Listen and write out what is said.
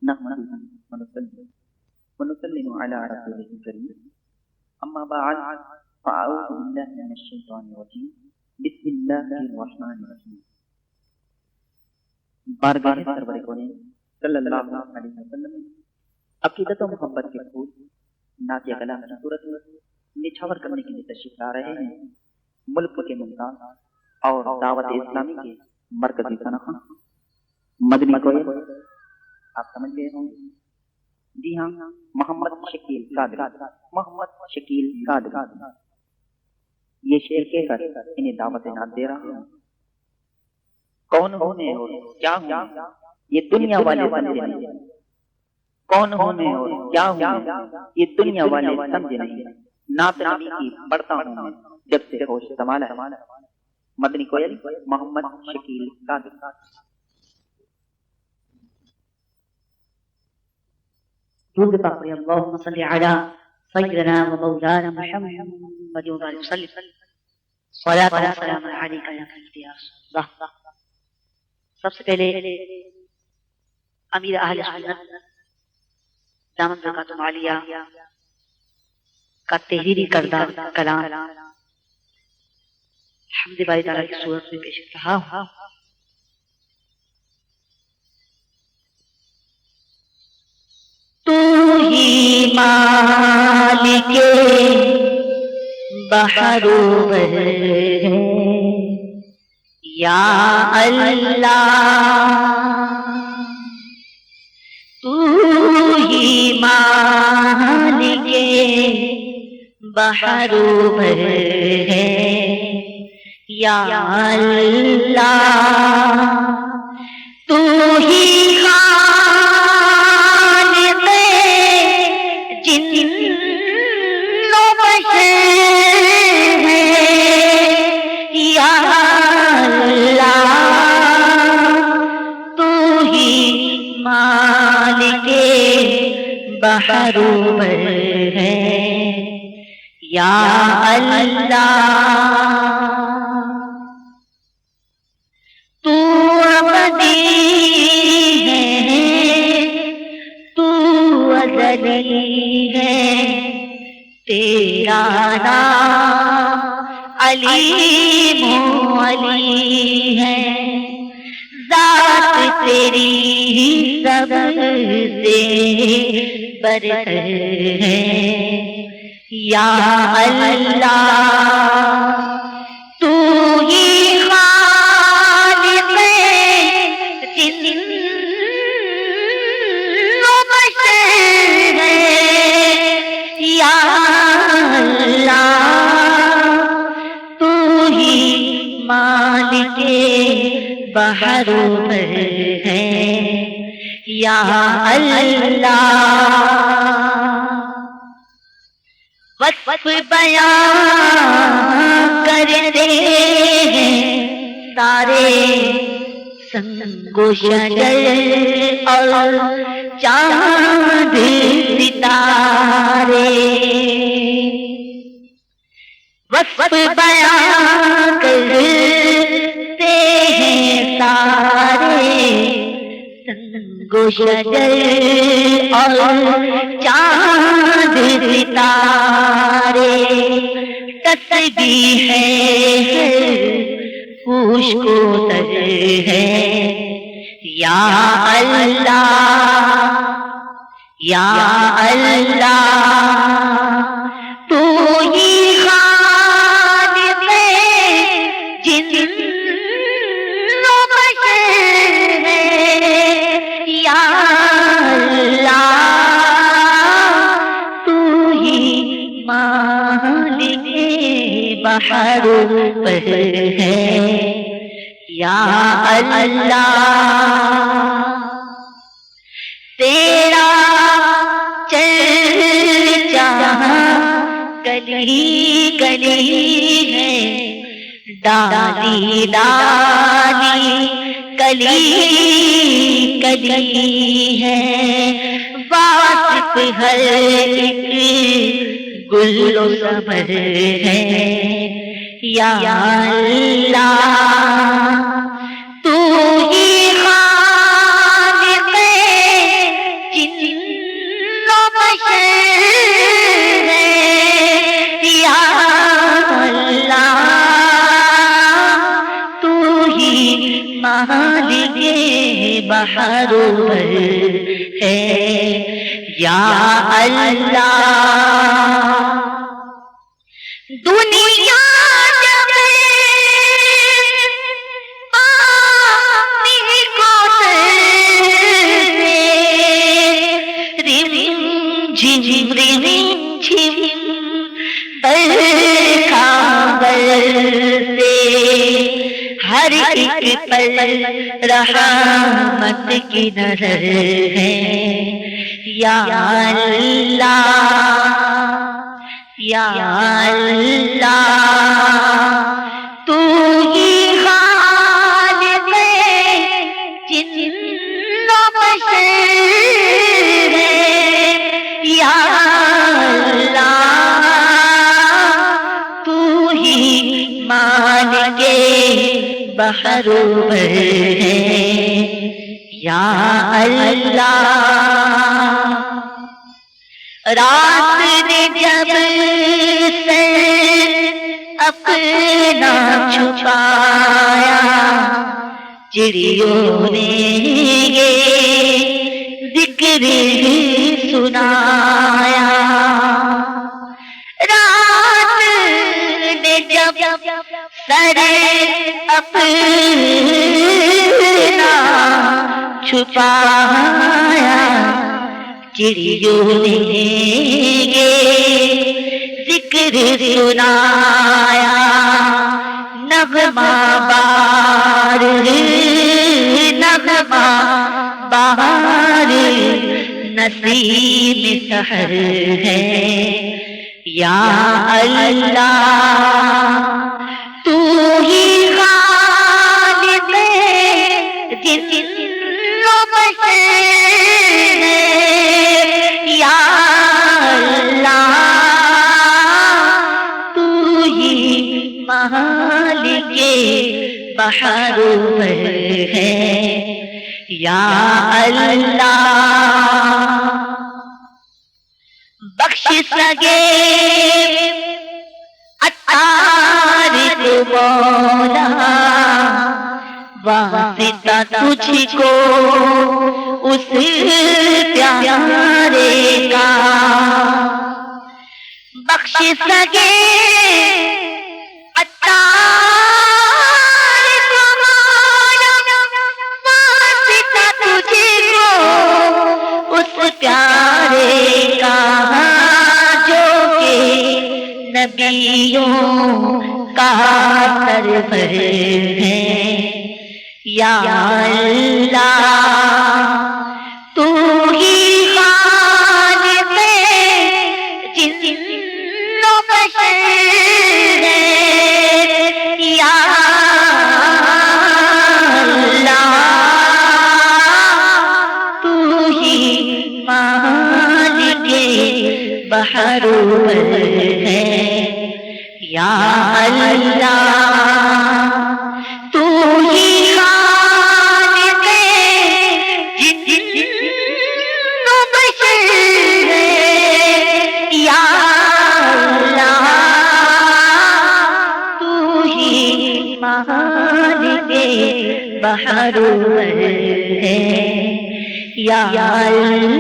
نحمده ونسلم على رسوله الكريم أما بعد فأعوذ بالله من الشيطان الرجيم بسم الله الرحمن الرحيم بارگاہ سرور کونین صلی اللہ علیہ وسلم عقیدت و محبت کے پھول نعت کلام کی صورت میں نچھاور کرنے کے لیے تشریف لا رہے ہیں ملک کے ممتاز اور دعوت اسلامی کے مرکزی خانقاہ مدنی کوئل آپ سمجھ گئے ہوں گے، جی ہاں، محمد شکیل قادری یہ شعر کہہ کر انہیں دعوت نعت دے رہا ہوں۔ کون ہوں میں اور کیا ہوں یہ دنیا والے سمجھے نہیں، کون ہوں میں اور کیا ہوں یہ دنیا والے سمجھے نہیں، نعت نبی کی پڑھتا ہوں میں جب سے ہوش سنبھالا ہے۔ مدنی کوئل محمد شکیل قادری۔ درود پاک اللهم صل على سيدنا ومولانا محمد وعلى وسلم صلاة وسلام عليك يا سيدي يا رسول الله۔ سب سے پہلے امیر اہل سنت دامن برکاتہم عالیہ کا تحریری کردہ کلام حمد باری تعالیٰ کی صورت میں پیش کر رہا ہوں۔ تو ہی مالک بحر و بر ہے یا اللہ، تو ہی مالک بحر و بر ہے یا اللہ، تو ہی بحر و بر ہے یا اللہ، تو ابدی ہے، تو ازلی ہے، تیرا نام علیم و علی ہے، ذات تیری سب سے برتر ہے یا اللہ، تو ہی خالق جن و بشر ہے یا اللہ، تو ہی مالک بحر و بر ہے یا اللہ، وصف بیان کرتے ہیں سارے سنگ و شجر اور چاند ستارے، وصف بیان کرتے ہیں سارے سنگ و شجر اور چاند ستارے، تسبیح ہے پوش کو تر ہے یا اللہ، یا اللہ، تو ہی خالق جن و بشر ہے یا اللہ، تو ہی مالک بحر و بر ہے یا اللہ، تیرا چرچا گلی گلی ہے، ڈالی ڈالی کلی کلی ہے، واسط ہر ایک گل و ثمر ہے یا اللہ، تو ہی خالق بحر بھر ہے یا اللہ دنیا جب پانی کو رم جھم برکھا برسے ہر ایک پل رحمت کی نظر ہے یا اللہ یا اللہ تو ہی خالق جن و بشر ہے یا اللہ تو ہی مالک بحر بھر ہے یا اللہ رات نے جب سر اپنا چھپایا چڑیوں نے یہ ذکر سنایا رات نے جب سر اپنا چھپایا چڑیوں نے یہ ذکر سنایا نغمہ بار نسیم سحر ہے یا اللہ تو ہی خالق جن و بشر ہے یا اللہ تو ہی مالک بحر بھر ہے یا اللہ بخش سگے عطار کو مولا واسطہ تجھ کو اس پیارے کا بخش سگے عطار کو مولا واسطہ تجھ کو اس پیارے کا جو کہ نبیوں کا سرور ہے یا اللہ تو ہی خالق جن و بشر ہے یا اللہ تو ہی مالک بحر بھر ہے یا اللہ تو ہی خالق جن و بشر ہے یا اللہ تو ہی مالک بحر بھر ہے یا اللہ